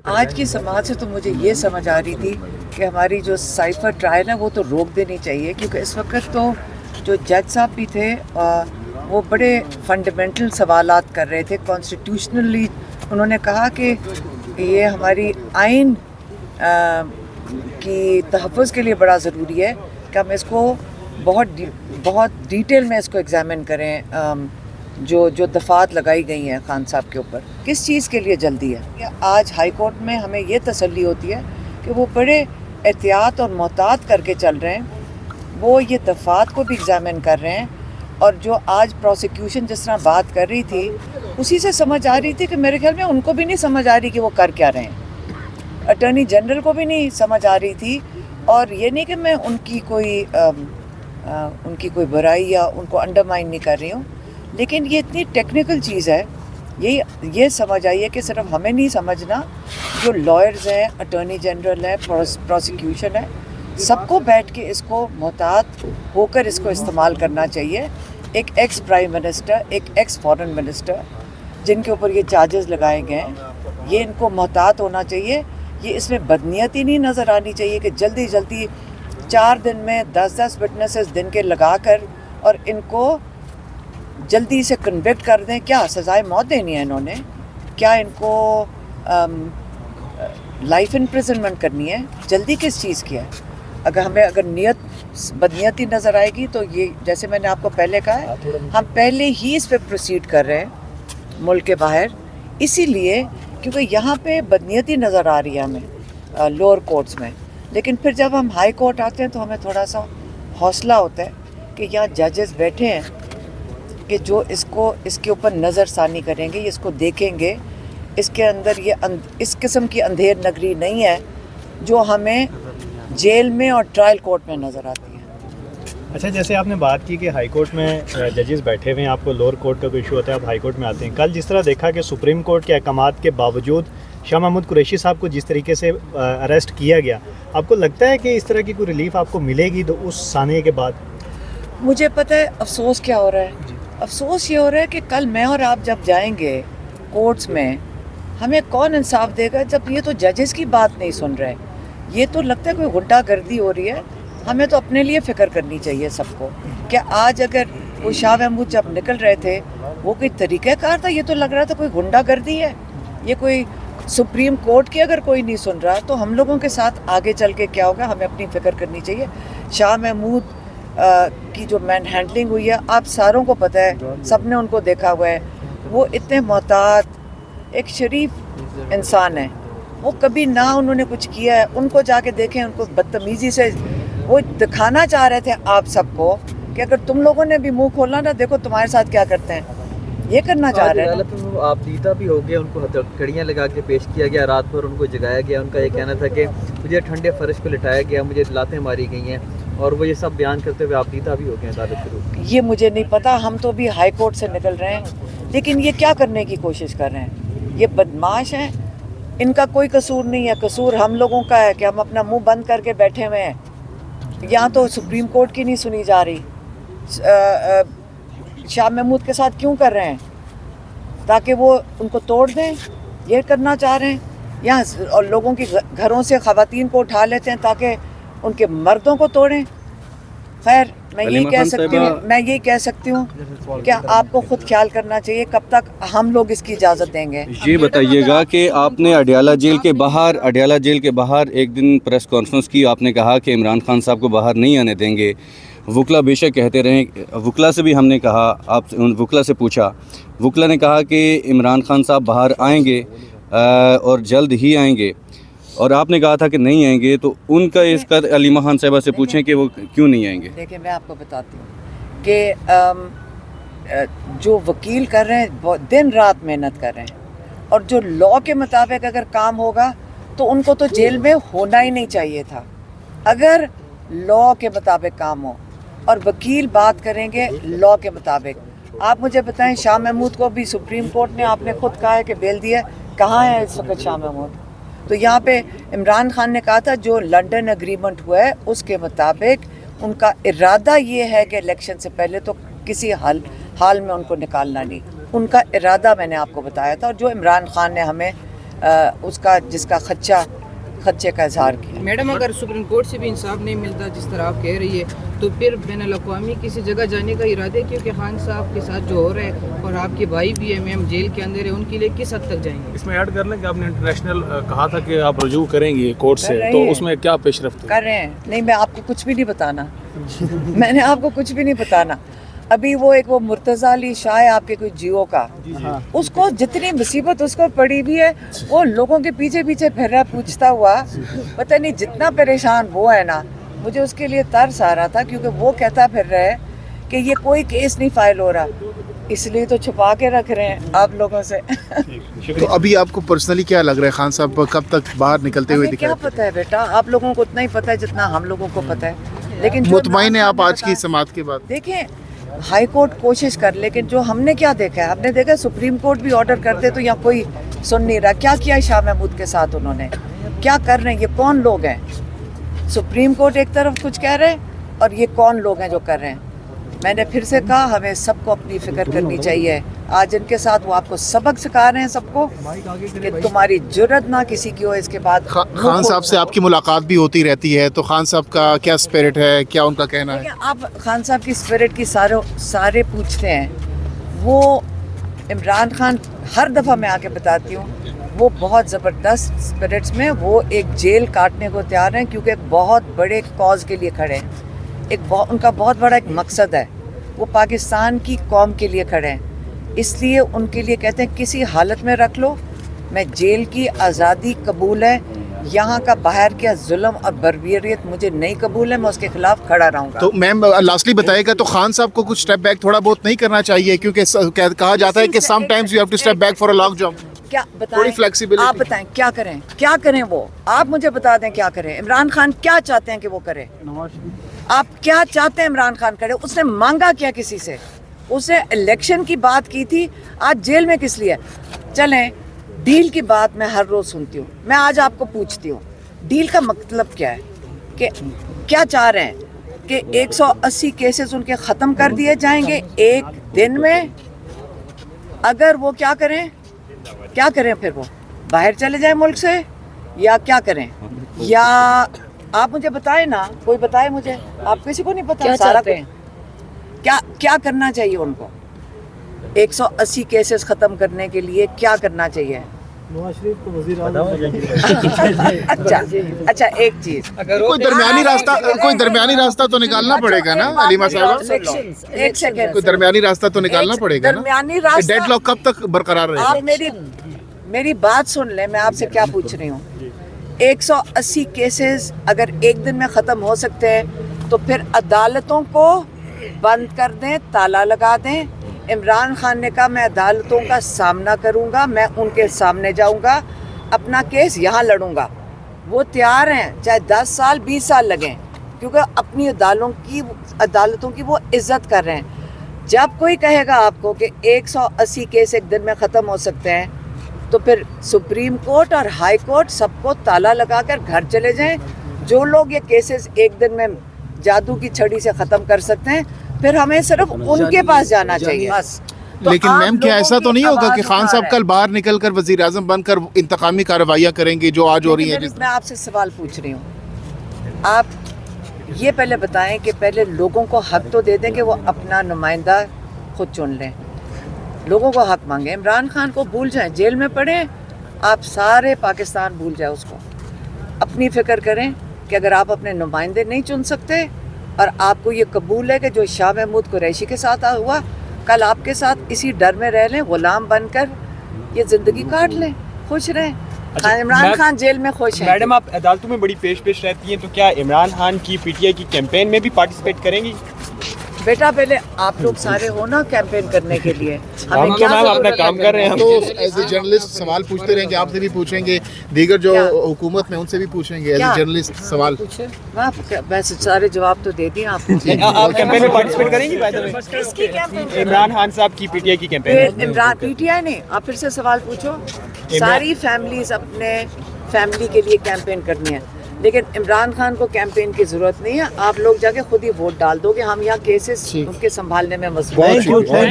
آج کی سماعت سے تو مجھے یہ سمجھ آ رہی تھی کہ ہماری جو سائفر ٹرائل ہے وہ تو روک دینی چاہیے، کیونکہ اس وقت تو جو جج صاحب بھی تھے وہ بڑے فنڈامنٹل سوالات کر رہے تھے کانسٹیٹیوشنلی. انہوں نے کہا کہ یہ ہماری آئین کی تحفظ کے لیے بڑا ضروری ہے کہ ہم اس کو بہت ڈیٹیل میں اس کو ایگزامن کریں. جو دفعات لگائی گئی ہیں خان صاحب کے اوپر، کس چیز کے لیے جلدی ہے؟ آج ہائی کورٹ میں ہمیں یہ تسلی ہوتی ہے کہ وہ بڑے احتیاط اور محتاط کر کے چل رہے ہیں، وہ یہ دفعات کو بھی ایگزامن کر رہے ہیں. اور جو آج پروسیکیوشن جس طرح بات کر رہی تھی اسی سے سمجھ آ رہی تھی کہ میرے خیال میں ان کو بھی نہیں سمجھ آ رہی کہ وہ کر کیا رہے ہیں. اٹارنی جنرل کو بھی نہیں سمجھ آ رہی تھی. اور یہ نہیں کہ میں ان کی کوئی برائی یا ان کو انڈرمائن نہیں کر رہی ہوں، لیکن یہ اتنی ٹیکنیکل چیز ہے. یہ سمجھ آئی ہے کہ صرف ہمیں نہیں سمجھنا، جو لائرز ہیں، اٹارنی جنرل ہے، پروسیکیوشن ہے، سب کو بیٹھ کے اس کو محتاط ہو کر اس کو استعمال کرنا چاہیے. ایک ایکس پرائم منسٹر، ایک ایکس فارن منسٹر جن کے اوپر یہ چارجز لگائے گئے ہیں، یہ ان کو محتاط ہونا چاہیے. یہ اس میں بدنیتی نہیں نظر آنی چاہیے کہ جلدی 4 دن میں 10 وٹنسز دن کے لگا کر اور ان کو جلدی سے کنوکٹ کر دیں. کیا سزائے موت دینی ہے انہوں نے؟ کیا ان کو لائف امپریزنمنٹ کرنی ہے؟ جلدی کس چیز کی ہے؟ اگر نیت بدنیتی نظر آئے گی تو یہ جیسے میں نے آپ کو پہلے کہا ہے، ہم پہلے ہی اس پہ پروسیڈ کر رہے ہیں ملک کے باہر، اسی لیے کیونکہ یہاں پہ بدنیتی نظر آ رہی ہے ہمیں لوور کورٹس میں. لیکن پھر جب ہم ہائی کورٹ آتے ہیں تو ہمیں تھوڑا سا حوصلہ ہوتا ہے کہ یہاں ججز بیٹھے ہیں کہ جو اس کے اوپر نظر ثانی کریں گے، اس کو دیکھیں گے. اس کے اندر اس قسم کی اندھیر نگری نہیں ہے جو ہمیں جیل میں اور ٹرائل کورٹ میں نظر آتی ہے. اچھا، جیسے آپ نے بات کی کہ ہائی کورٹ میں ججز بیٹھے ہوئے ہیں، آپ کو لوور کورٹ کا کوئی ایشو ہوتا ہے، آپ ہائی کورٹ میں آتے ہیں. کل جس طرح دیکھا کہ سپریم کورٹ کے احکامات کے باوجود شاہ محمود قریشی صاحب کو جس طریقے سے اریسٹ کیا گیا، آپ کو لگتا ہے کہ اس طرح کی کوئی ریلیف آپ کو ملے گی تو اس ثانیے کے بعد؟ مجھے پتہ ہے افسوس کیا ہو رہا ہے. افسوس یہ ہو رہا ہے کہ کل میں اور آپ جب جائیں گے کورٹس میں، ہمیں کون انصاف دے گا جب یہ تو ججز کی بات نہیں سن رہے؟ یہ تو لگتا ہے کوئی غنڈہ گردی ہو رہی ہے. ہمیں تو اپنے لیے فکر کرنی چاہیے سب کو کہ آج اگر وہ شاہ محمود جب نکل رہے تھے وہ کوئی طریقہ کار تھا؟ یہ تو لگ رہا تھا کوئی غنڈہ گردی ہے. یہ کوئی سپریم کورٹ کی اگر کوئی نہیں سن رہا تو ہم لوگوں کے ساتھ آگے چل کے کیا ہوگا؟ ہمیں اپنی فکر کرنی چاہیے. شاہ محمود کی جو مین ہینڈلنگ ہوئی ہے آپ ساروں کو پتہ ہے، سب نے ان کو دیکھا ہوا ہے. وہ اتنے محتاط ایک شریف انسان ہے، وہ کبھی نہ انہوں نے کچھ کیا ہے. ان کو جا کے دیکھیں، ان کو بدتمیزی سے وہ دکھانا چاہ رہے تھے آپ سب کو کہ اگر تم لوگوں نے بھی منہ کھولنا نا، دیکھو تمہارے ساتھ کیا کرتے ہیں. یہ کرنا چاہ رہے ہیں. آپ دیتا بھی ہو گیا، ان کو کڑیاں لگا کے پیش کیا گیا، رات بھر ان کو جگایا گیا. ان کا یہ کہنا تھا کہ مجھے ٹھنڈے فرش پہ لٹایا گیا، مجھے لاتیں ماری گئی ہیں، اور وہ یہ سب بیان کرتے ہوئے آپ دیتا بھی ہو گئے عدالت کے روپ. یہ مجھے نہیں پتا، ہم تو بھی ہائی کورٹ سے نکل رہے ہیں. لیکن یہ کیا کرنے کی کوشش کر رہے ہیں؟ یہ بدماش ہیں، ان کا کوئی قصور نہیں ہے. قصور ہم لوگوں کا ہے کہ ہم اپنا منہ بند کر کے بیٹھے ہوئے ہیں. یہاں تو سپریم کورٹ کی نہیں سنی جا رہی. شاہ محمود کے ساتھ کیوں کر رہے ہیں؟ تاکہ وہ ان کو توڑ دیں، یہ کرنا چاہ رہے ہیں. یہاں اور لوگوں کی گھروں سے خواتین کو اٹھا لیتے ہیں تاکہ ان کے مردوں کو توڑیں. خیر میں یہی کہہ سکتی ہوں کہ آپ کو خود خیال کرنا چاہیے کب تک ہم لوگ اس کی اجازت دیں گے. یہ بتائیے گا کہ آپ نے اڈیالہ جیل کے باہر ایک دن پریس کانفرنس کی، آپ نے کہا کہ عمران خان صاحب کو باہر نہیں آنے دیں گے. وکلا بے شک کہتے رہیں، وکلا سے بھی ہم نے کہا، آپ وکلا سے پوچھا، وکلا نے کہا کہ عمران خان صاحب باہر آئیں گے اور جلد ہی آئیں گے، اور آپ نے کہا تھا کہ نہیں آئیں گے. تو ان کا اس کا علیمہ خان صاحبہ سے پوچھیں کہ وہ کیوں نہیں آئیں گے. دیکھیں میں آپ کو بتاتی ہوں کہ جو وکیل کر رہے ہیں دن رات محنت کر رہے ہیں، اور جو لاء کے مطابق اگر کام ہوگا تو ان کو تو جیل میں ہونا ہی نہیں چاہیے تھا. اگر لاء کے مطابق کام ہو اور وکیل بات کریں گے لاء کے مطابق. آپ مجھے بتائیں، شاہ محمود کو بھی سپریم کورٹ نے، آپ نے خود کہا ہے کہ بیل دیا ہے، کہاں ہے اس وقت شاہ محمود؟ تو یہاں پہ عمران خان نے کہا تھا جو لنڈن اگریمنٹ ہوا ہے اس کے مطابق ان کا ارادہ یہ ہے کہ الیکشن سے پہلے تو کسی حال میں ان کو نکالنا نہیں. ان کا ارادہ میں نے آپ کو بتایا تھا، اور جو عمران خان نے ہمیں उसका जिसका खदशे का इजहार किया। मैडम अगर सुप्रीम कोर्ट से भी इंसाफ नहीं मिलता जिस तरह आप कह रही है तो फिर बैनुल-अक़वामी किसी जगह जाने का इरादा है, क्योंकि खान साहब के साथ जो हो रहा है और आपके भाई भी एमएम जेल के अंदर है, उनके लिए किस हद तक जाएंगे? इसमें ऐड कर लें कि आपने इंटरनेशनल कहा था कि आप रजू करेंगे कोर्ट से, तो उसमें क्या पेशरफ्त कर रहे हैं? नहीं, मैं आपको कुछ भी नहीं बताना मैंने आपको कुछ भी नहीं बताना। अभी वो मुर्तज़ा अली शाह है आपके कोई जियो का, उसको जितनी मुसीबत उसको पड़ी हुई है, वो लोगों के पीछे पीछे फिर रहा पूछता हुआ, पता नहीं जितना परेशान वो है ना, मुझे उसके लिए तरस आ रहा था, क्योंकि वो कहता फिर रहा है कि ये कोई केस नहीं फाइल हो रहा, इसलिए तो छुपा के रख रहे हैं आप लोगों से। तो अभी आपको पर्सनली क्या लग रहा है, खान साहब कब तक बाहर निकलते हुए हमें क्या दिखाई? पता है बेटा, आप लोगों को उतना ही पता है जितना हम लोगों को पता है, लेकिन जो मुतमईन है आप नाम आज की समाअत के बाद? देखें, हाई कोर्ट कोशिश कर, लेकिन जो हमने क्या देखा है, हमने देखा सुप्रीम कोर्ट भी ऑर्डर करते तो यहाँ कोई सुन नहीं रहा। क्या किया शाह महमूद के साथ उन्होंने, क्या कर रहे हैं, ये कौन लोग हैं? सुप्रीम कोर्ट एक तरफ कुछ कह रहे हैं और ये कौन लोग हैं जो कर रहे हैं? मैंने फिर से कहा, हमें सबको अपनी फिक्र करनी चाहिए। आज इनके साथ वो आपको सबक सिखा रहे हैं सबको कि तुम्हारी जुर्रत ना किसी की हो इसके बाद। खान साहब से आपकी मुलाकात भी होती रहती है, तो खान साहब का क्या स्पिरिट है, क्या उनका कहना है? आप खान साहब की स्पिरिट की सारे पूछते हैं। वो इमरान खान, हर दफ़ा मैं आके बताती हूँ, वो बहुत ज़बरदस्त स्पिरिट्स में वो एक जेल काटने को तैयार हैं, क्योंकि एक बहुत बड़े कॉज के लिए खड़े हैं। उनका बहुत बड़ा एक मकसद है, वो पाकिस्तान की कौम के लिए खड़े हैं, इसलिए उनके लिए कहते हैं किसी हालत में रख लो, मैं जेल की आज़ादी कबूल है, यहाँ का बाहर का जुल्म और बर्बरियत मुझे नहीं कबूल है, मैं उसके खिलाफ खड़ा रहूँगा। तो मैम लास्टली बताइएगा, तो खान साहब को कुछ स्टेप बैक थोड़ा बहुत नहीं करना चाहिए, क्योंकि कहा जाता है कि sometimes you have to step back for a long jump? क्या बताएं, थोड़ी flexibility। आप बताएं क्या करें वो, आप मुझे बता दें क्या करें। इमरान खान क्या चाहते हैं कि वो करे? आप क्या चाहते हैं इमरान खान करे? उसने मांगा क्या किसी से? उसने इलेक्शन की बात की थी, आज जेल में किस लिए? चलें, डील की बात मैं हर रोज़ सुनती हूँ, मैं आज आपको पूछती हूँ, डील का मतलब क्या है? कि क्या चाह रहे हैं कि 180 केसेस उनके ख़त्म कर दिए जाएंगे एक दिन में? अगर वो क्या करें फिर वो बाहर चले जाएं मुल्क से, या क्या करें? या आप मुझे बताएं ना, कोई बताए मुझे, आप किसी को नहीं पता क्या सारा चाहते हैं? क्या करना चाहिए उनको? 180 केसेस ख़त्म करने के लिए क्या करना चाहिए? अच्छा एक चीज़, कोई दरमियानी रास्ता तो निकालना पड़ेगा ना अलीमा साहब? एक सेकेंड, कोई दरमियानी रास्ता तो निकालना पड़ेगा ना? दरमियानी रास्ता। डेडलॉक कब तक बरकरार रहेगा? आप मेरी बात सुन ले, मैं आपसे क्या पूछ रही हूँ। 180 केसेस अगर एक दिन में ख़त्म हो सकते हैं, तो फिर अदालतों को बंद कर दें, ताला लगा दें। इमरान खान ने कहा मैं अदालतों का सामना करूंगा, मैं उनके सामने जाऊंगा, अपना केस यहाँ लड़ूंगा। वो तैयार हैं, चाहे 10 साल 20 साल लगें, क्योंकि अपनी अदालतों की वो इज्जत कर रहे हैं। जब कोई कहेगा आपको कि 180 केस एक दिन में ख़त्म हो सकते हैं, तो फिर सुप्रीम कोर्ट और हाई कोर्ट सबको ताला लगाकर घर चले जाएं। जो लोग ये केसेस एक दिन में जादू की छड़ी से ख़त्म कर सकते हैं, फिर हमें सिर्फ उनके पास जाना चाहिए बस। लेकिन मैम क्या ऐसा तो नहीं होगा कि खान साहब कल बाहर निकल कर वज़ीर आज़म बनकर इंतकामी कार्रवाइयाँ करेंगे जो आज हो रही हैं? मैं आपसे सवाल पूछ रही हूँ, आप ये पहले बताएं कि पहले लोगों को हक तो दे दें कि वो अपना नुमाइंदा खुद चुन लें। लोगों को हक मांगे। इमरान खान को भूल जाएं, जेल में पड़े, आप सारे पाकिस्तान भूल जाए उसको। अपनी फ़िक्र करें कि अगर आप अपने नुमाइंदे नहीं चुन सकते और आपको ये कबूल है कि जो शाह महमूद कुरैशी के साथ हुआ, कल आपके साथ इसी डर में रह लें, गुलाम बनकर ये ज़िंदगी काट लें, खुश रहें। इमरान खान जेल में खुश है। मैडम, आप अदालतों में बड़ी पेश रहती हैं, तो क्या इमरान खान की पीटीआई की कैंपेन में भी पार्टिसिपेट करेंगी? बेटा पहले आप लोग सारे हो ना कैंपेन करने के लिए, हम तो मैम अपना काम कर रहे हैं। तो एज ए जर्नलिस्ट सवाल पूछते रहेंगे, आपसे भी पूछेंगे, दीगर जो हुकूमत में उनसे भी पूछेंगे। एज ए जर्नलिस्ट सवाल वैसे सारे जवाब तो दे दिए आपको। आप कैंपेन में पार्टिसिपेट करेंगी? By the way, Imran Khan साहब की पीटीआई की कैंपेन। इमरान पीटीआई नहीं, आप फिर से सवाल पूछो। सारी फैमिलीज अपने फैमिली के लिए कैंपेन करनी है, लेकिन इमरान खान को कैंपेन की ज़रूरत नहीं है। आप लोग जाके खुद ही वोट डाल दोगे, हम यहाँ केसेस उनके संभालने में मजबूत हैं।